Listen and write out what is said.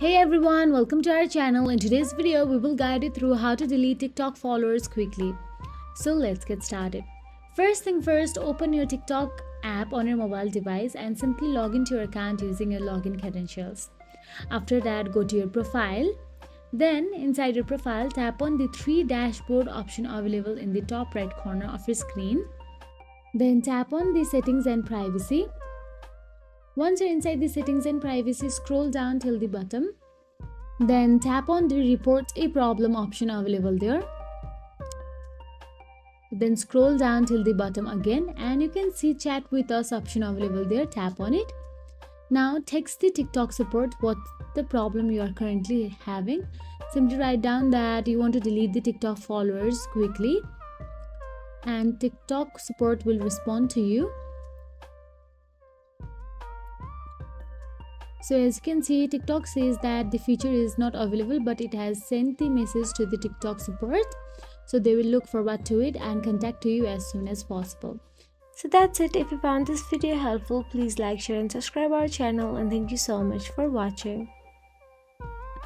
Hey everyone, welcome to our channel. In today's video, we will guide you through how to delete TikTok followers quickly. So let's get started. First thing first, open your TikTok app on your mobile device and simply log into your account using your login credentials. After that, go to your profile. Then, inside your profile, tap on the three dashboard option available in the top right corner of your screen. Then tap on the settings and privacy. Once you're inside the settings and privacy, scroll down till the bottom. Then tap on the report a problem option available there. Then scroll down till the bottom again and you can see chat with us option available there. Tap on it. Now text the TikTok support what the problem you are currently having. Simply write down that you want to delete the TikTok followers quickly and TikTok support will respond to you. So as you can see, TikTok says that the feature is not available, but it has sent the message to the TikTok support. So they will look forward to it and contact you as soon as possible. So that's it. If you found this video helpful, please like, share and subscribe our channel, and thank you so much for watching.